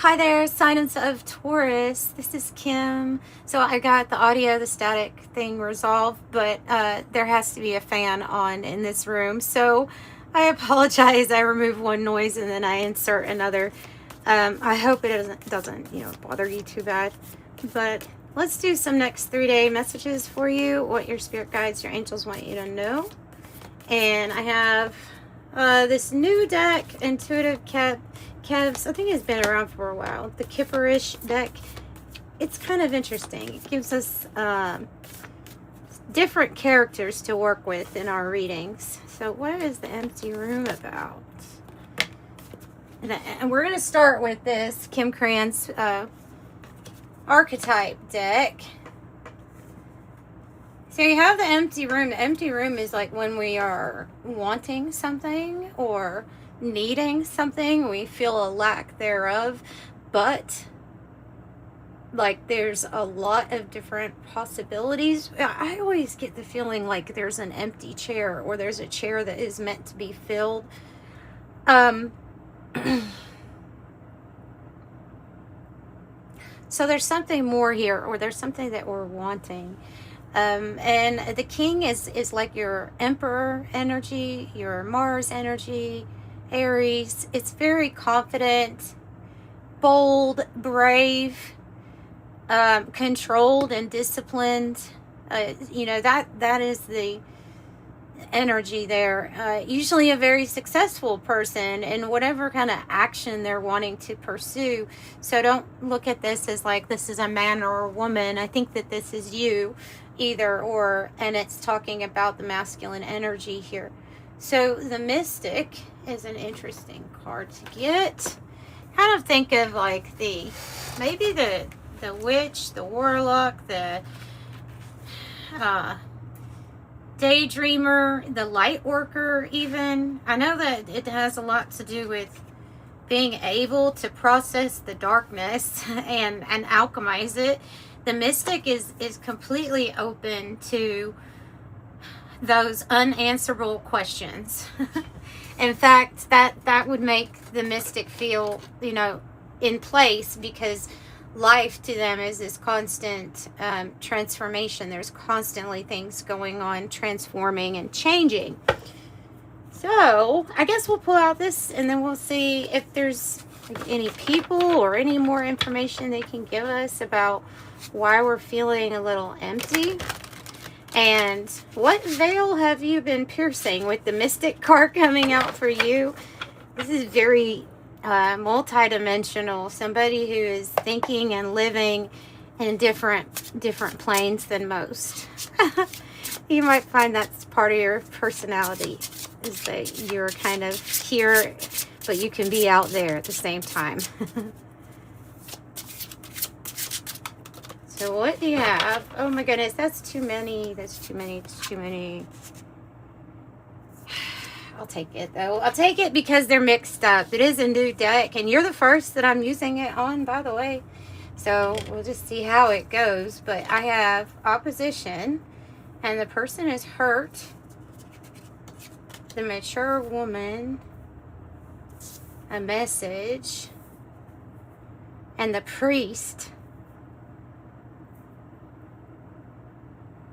Hi there, Sirens of Taurus. This is Kim. So I got the audio, the static thing resolved, but there has to be a fan on in this room. So I apologize. I remove one noise and then I insert another. I hope it doesn't bother you too bad. But let's do some next 3-day messages for you, what your spirit guides, your angels want you to know. And I have this new deck, Intuitive Kev's, I think it's been around for a while. The Kipper-ish deck. It's kind of interesting. It gives us different characters to work with in our readings. So what is the empty room about? And we're going to start with this Kim Krans archetype deck. So you have the empty room. The empty room is like when we are wanting something or needing something, we feel a lack thereof, but like there's a lot of different possibilities. I always get the feeling like there's an empty chair or there's a chair that is meant to be filled. So there's something more here, or there's something that we're wanting. And the king is like your emperor energy, your Mars energy, Aries. It's very confident, bold, brave, controlled and disciplined. That is the energy there. Usually a very successful person in whatever kind of action they're wanting to pursue. So don't look at this as like this is a man or a woman. I think that this is you, either or, and it's talking about the masculine energy here. So the Mystic is an interesting card to get. Kind of think of like maybe the witch, the warlock, the daydreamer, the light worker even. I know that it has a lot to do with being able to process the darkness and alchemize it. The Mystic is completely open to those unanswerable questions. In fact, that would make the Mystic feel, in place, because life to them is this constant transformation. There's constantly things going on, transforming and changing. So I guess we'll pull out this and then we'll see if there's any people or any more information they can give us about why we're feeling a little empty. And what veil have you been piercing with the Mystic card coming out for you? This is very multi-dimensional. Somebody who is thinking and living in different planes than most. You might find that's part of your personality, is that you're kind of here, but you can be out there at the same time. So what do you have? Oh my goodness, that's too many. That's too many. It's too many. I'll take it though. I'll take it because they're mixed up. It is a new deck, and you're the first that I'm using it on, by the way. So we'll just see how it goes. But I have opposition, and the person is hurt. The mature woman, a message, and the priest.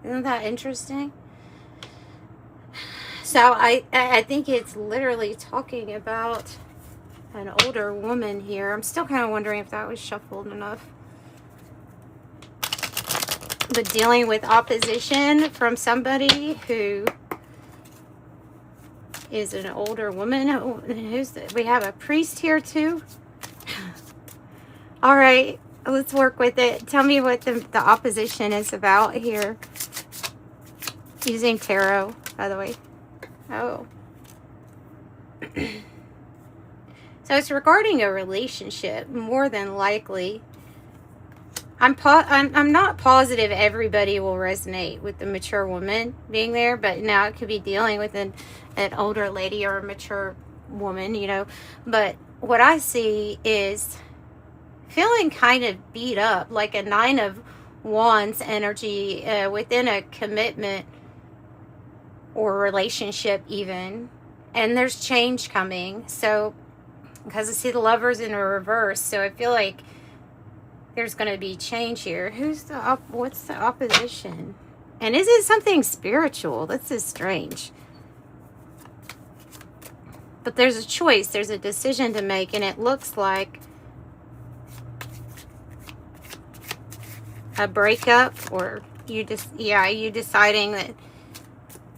Isn't that interesting? So I think it's literally talking about an older woman here. I'm still kind of wondering if that was shuffled enough. But dealing with opposition from somebody who is an older woman. Oh, we have a priest here too. All right, let's work with it. Tell me what the opposition is about here. Using tarot, by the way. Oh. So it's regarding a relationship, more than likely. I'm not positive everybody will resonate with the mature woman being there, but now it could be dealing with an older lady or a mature woman, But what I see is feeling kind of beat up, like a 9 of Wands energy within a commitment or relationship even, and there's change coming. So because I see the Lovers in a reverse, so I feel like there's going to be change here. What's the opposition? And is it something spiritual? This is strange. But there's a choice, there's a decision to make, and it looks like a breakup, or you deciding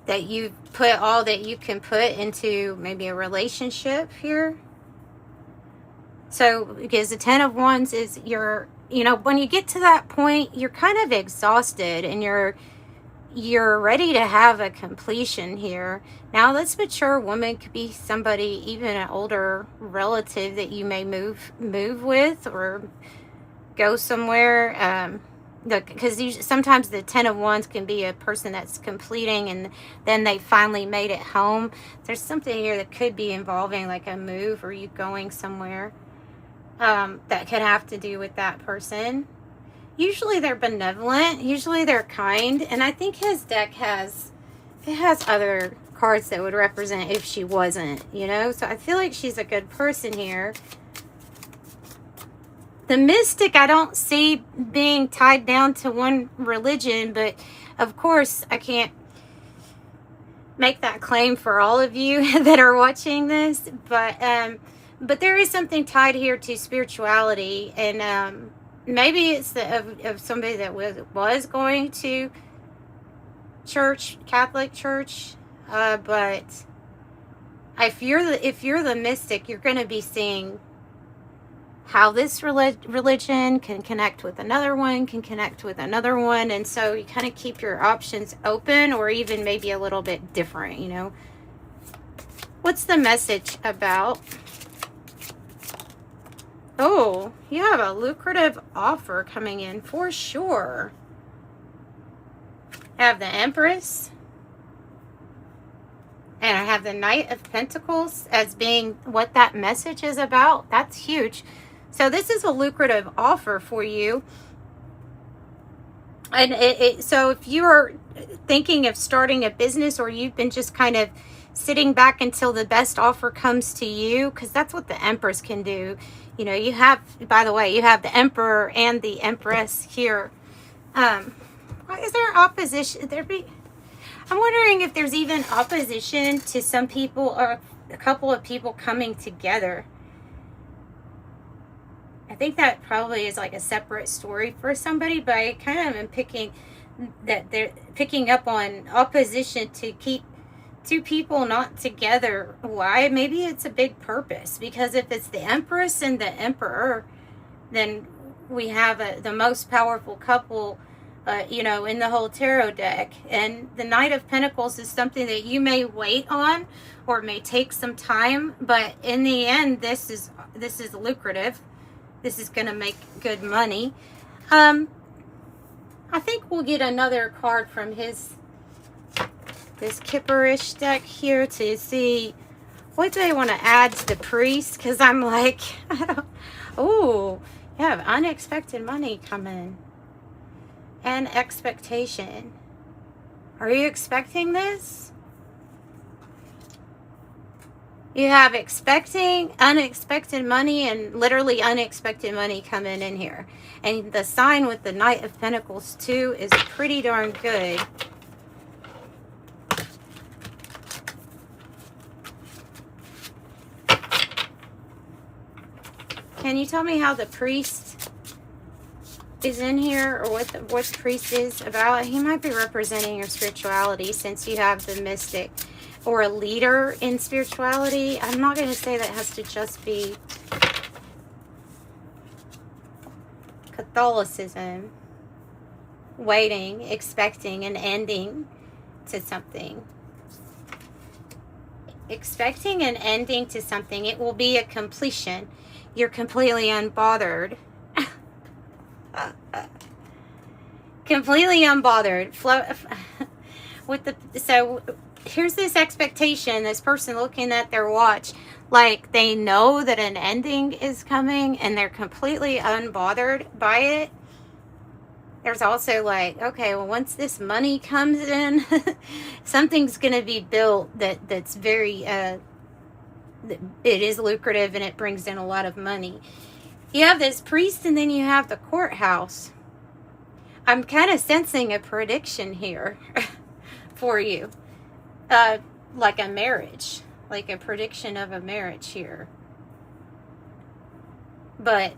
that you put all that you can put into maybe a relationship here. So because the 10 of Wands is when you get to that point, you're kind of exhausted and you're ready to have a completion here. Now, this mature woman could be somebody, even an older relative that you may move with or go somewhere. Because sometimes the 10 of Wands can be a person that's completing and then they finally made it home. There's something here that could be involving like a move or you going somewhere that could have to do with that person. Usually they're benevolent. Usually they're kind. And I think his deck has other cards that would represent if she wasn't, So I feel like she's a good person here. The mystic, I don't see being tied down to one religion, but of course I can't make that claim for all of you that are watching this. But there is something tied here to spirituality, and maybe it's of somebody that was going to church, Catholic church, but if you're the mystic, you're going to be seeing how this religion can connect with another one, and so you kind of keep your options open, or even maybe a little bit different, What's the message about? Oh, you have a lucrative offer coming in for sure. I have the Empress. And I have the Knight of Pentacles as being what that message is about. That's huge. So this is a lucrative offer for you. And so if you're thinking of starting a business, or you've been just kind of sitting back until the best offer comes to you, because that's what the Empress can do. You have, by the way, you have the Emperor and the Empress here. Is there opposition? I'm wondering if there's even opposition to some people, or a couple of people coming together. I think that probably is like a separate story for somebody, but I kind of am they're picking up on opposition to keep two people not together. Why? Maybe it's a big purpose, because if it's the Empress and the Emperor, then we have the most powerful couple in the whole tarot deck. And the Knight of Pentacles is something that you may wait on, or may take some time, but in the end, this is lucrative. This is going to make good money. I think we'll get another card from this Kipperish deck here to see what they want to add to the Priest, because I'm like, oh, you have unexpected money coming. And expectation. Are you expecting this? You have unexpected money, and literally unexpected money coming in here. And the sign with the Knight of Pentacles too is pretty darn good. Can you tell me how the Priest is in here, or what the Priest is about? He might be representing your spirituality, since you have the Mystic, or a leader in spirituality. I'm not going to say that has to just be Catholicism. Waiting, expecting, and ending to something. Expecting an ending to something. It will be a completion. You're completely unbothered. Completely unbothered. So here's this expectation, this person looking at their watch, like they know that an ending is coming and they're completely unbothered by it. There's also like, okay, well, once this money comes in, something's going to be built that's very it is lucrative and it brings in a lot of money. You have this priest, and then you have the courthouse. I'm kind of sensing a prediction here for you. Like a marriage. Like a prediction of a marriage here. But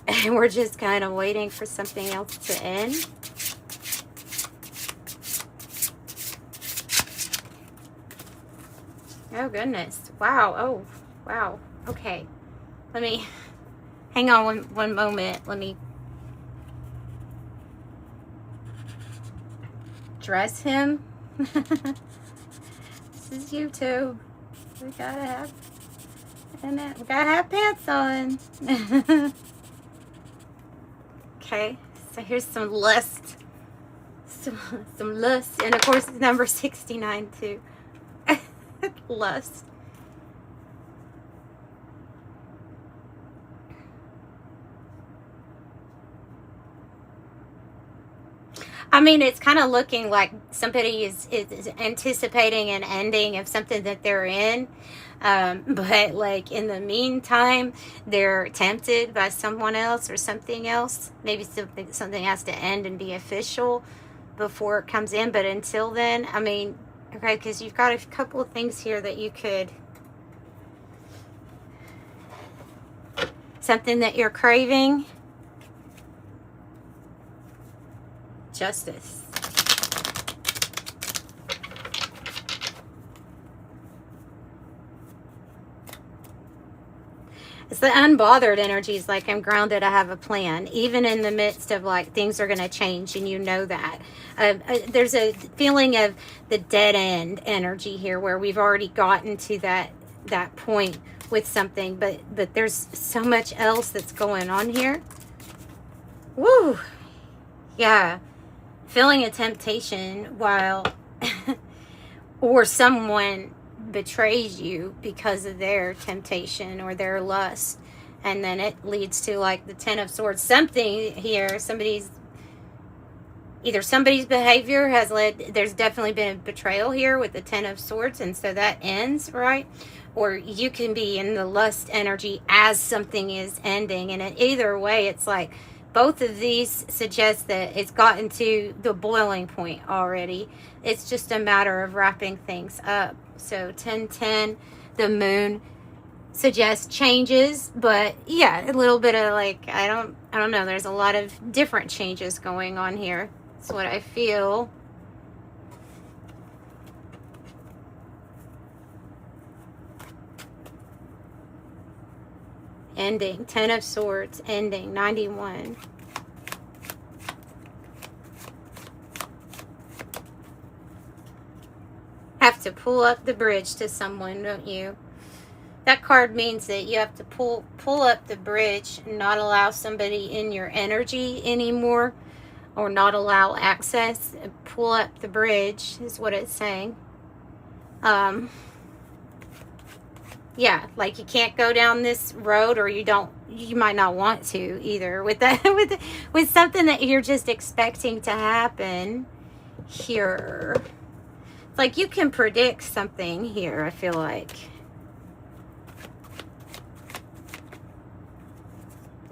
and we're just kind of waiting for something else to end. Oh, goodness. Wow. Oh, wow. Okay. Let me... Hang on one moment. Let me... dress him. This is YouTube. We gotta have... We gotta have pants on. Okay. So here's some lust. Some lust. And of course it's number 69 too. Lust. I mean, it's kind of looking like somebody is anticipating an ending of something that they're in. But like in the meantime, they're tempted by someone else or something else. Maybe something has to end and be official before it comes in. But until then, I mean, okay, because you've got a couple of things here that you could... Something that you're craving. Justice. It's the unbothered energies, like I'm grounded, I have a plan, even in the midst of like things are going to change, and you know that. There's a feeling of the dead end energy here where we've already gotten to that point with something, but there's so much else that's going on here. Woo! Yeah. Feeling a temptation while or someone betrays you because of their temptation or their lust, and then it leads to like the Ten of Swords. Something here, somebody's behavior has led, there's definitely been a betrayal here with the Ten of Swords, and so that ends, right? Or you can be in the lust energy as something is ending, and either way it's like both of these suggest that it's gotten to the boiling point already. It's just a matter of wrapping things up. So 10-10, the moon suggests changes, but yeah, a little bit of like, I don't know, there's a lot of different changes going on here. That's what I feel. Ending, 10 of Swords, ending, 91. Have to pull up the bridge to someone, don't you? That card means that you have to pull up the bridge and not allow somebody in your energy anymore, or not allow access. Pull up the bridge is what it's saying. Yeah, like you can't go down this road, or you might not want to either with that, with something that you're just expecting to happen here. Like you can predict something here, I feel like.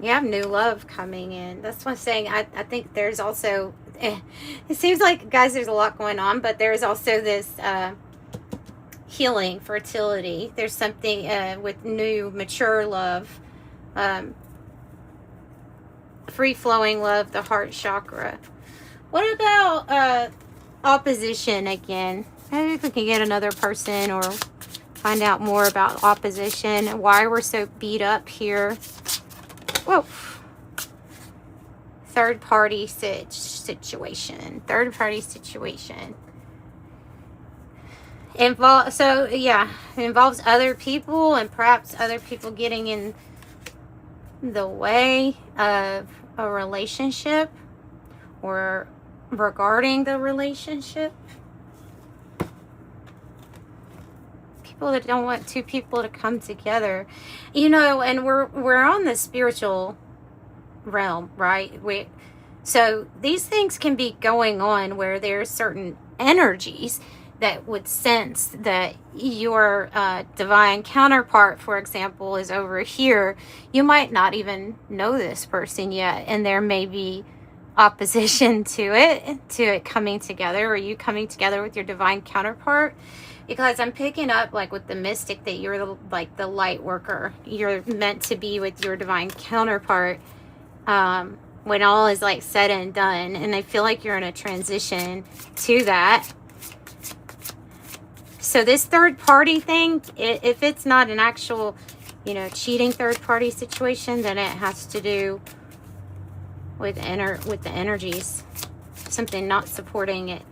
You have new love coming in. That's what I'm saying. I think there's also, it seems like, guys, there's a lot going on, but there's also this healing, fertility. There's something with new, mature love, free-flowing love, the heart chakra. What about opposition again? Maybe if we can get another person or find out more about opposition and why we're so beat up here. Whoa. Third-party situation. Third-party situation. So yeah, it involves other people, and perhaps other people getting in the way of a relationship or regarding the relationship. People that don't want two people to come together, you know. And we're on the spiritual realm, right? So these things can be going on where there's certain energies that would sense that your divine counterpart, for example, is over here. You might not even know this person yet, and there may be opposition to it coming together, or you coming together with your divine counterpart. Because I'm picking up, like with the mystic, that you're like the light worker. You're meant to be with your divine counterpart when all is like said and done. And I feel like you're in a transition to that. So this third party thing, if it's not an actual, you know, cheating third party situation, then it has to do with the energies. Something not supporting it.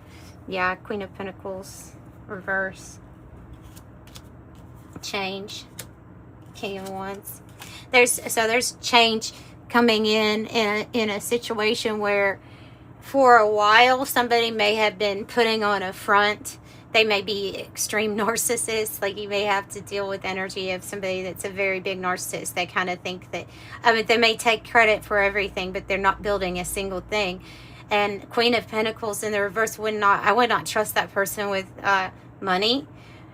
Yeah, Queen of Pentacles, reverse. Change. King of Wands. There's change coming in a situation where for a while somebody may have been putting on a front. They may be extreme narcissists. Like you may have to deal with energy of somebody that's a very big narcissist. They kind of think that, I mean, they may take credit for everything, but they're not building a single thing. And Queen of Pentacles in the reverse I would not trust that person with money.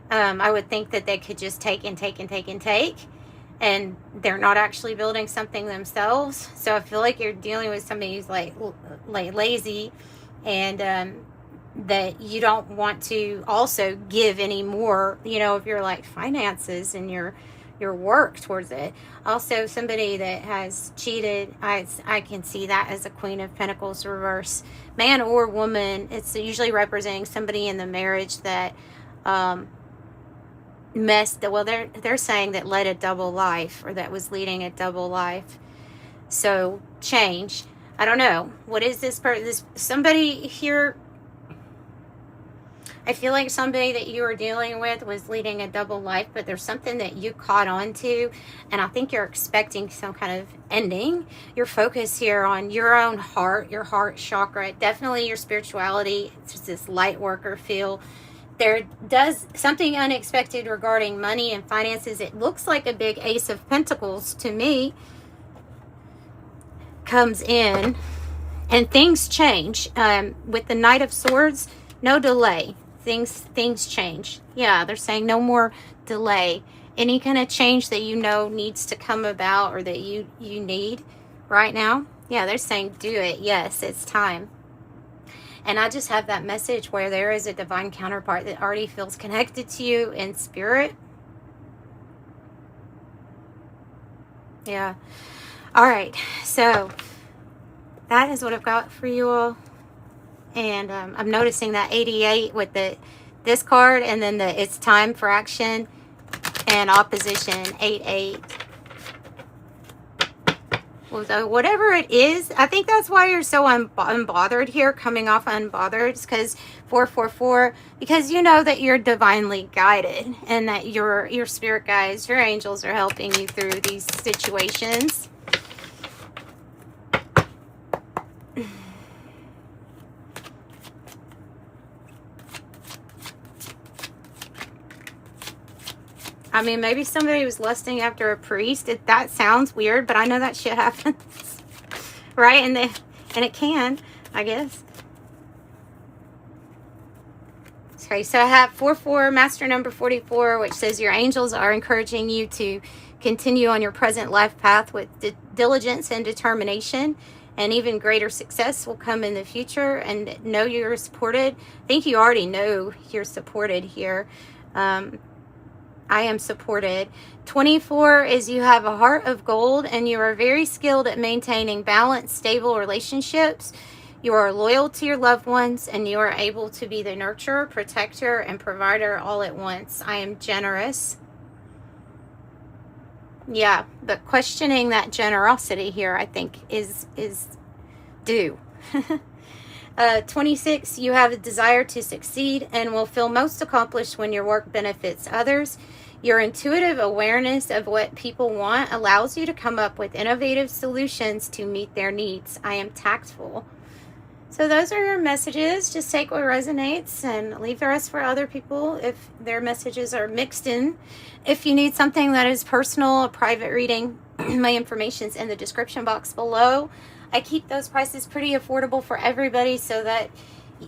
I would think that they could just take and take and take and take, and they're not actually building something themselves. So I feel like you're dealing with somebody who's like lazy, and that you don't want to also give any more, you know, of your like finances and your work towards it. Also, somebody that has cheated, I can see that as a Queen of Pentacles reverse, man or woman. It's usually representing somebody in the marriage that they're saying that led a double life, or that was leading a double life. So change. I don't know, what is this person? This somebody here, I feel like somebody that you were dealing with was leading a double life, but there's something that you caught on to, and I think you're expecting some kind of ending. Your focus here on your own heart, your heart chakra, definitely your spirituality. It's just this light worker feel. There does something unexpected regarding money and finances. It looks like a big Ace of Pentacles to me comes in, and things change. With the Knight of Swords, no delay. Things change. Yeah, they're saying no more delay. Any kind of change that you know needs to come about, or that you need right now. Yeah, they're saying do it. Yes, it's time. And I just have that message where there is a divine counterpart that already feels connected to you in spirit. Yeah. All right. So that is what I've got for you all. And I'm noticing that 88 with this card, and then it's time for action, and opposition 88. Well, so whatever it is, I think that's why you're so unbothered here, coming off unbothered, because 444, because you know that you're divinely guided, and that your spirit guides, your angels are helping you through these situations. I mean, maybe somebody was lusting after a priest. That sounds weird, but I know that shit happens. Right? And it can, I guess. Okay, so I have 44, master number 44, which says your angels are encouraging you to continue on your present life path with diligence and determination, and even greater success will come in the future, and know you're supported. I think you already know you're supported here. I am supported. 24 is you have a heart of gold, and you are very skilled at maintaining balanced, stable relationships. You are loyal to your loved ones, and you are able to be the nurturer, protector, and provider all at once. I am generous. Yeah, but questioning that generosity here, I think, is due. 26, you have a desire to succeed and will feel most accomplished when your work benefits others. Your intuitive awareness of what people want allows you to come up with innovative solutions to meet their needs. I am tactful. So those are your messages. Just take what resonates and leave the rest for other people if their messages are mixed in. If you need something that is personal, a private reading, my information's in the description box below. I keep those prices pretty affordable for everybody so that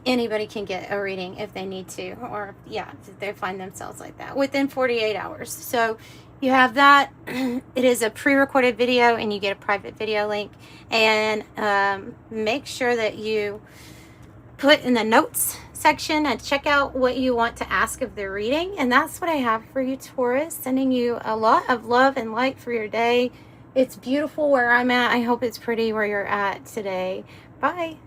anybody can get a reading if they need to, or if they find themselves like that within 48 hours. So you have that. It is a pre-recorded video and you get a private video link. And make sure that you put in the notes section and check out what you want to ask of the reading. And that's what I have for you, Taurus. Sending you a lot of love and light for your day. It's beautiful where I'm at. I hope it's pretty where you're at today. Bye.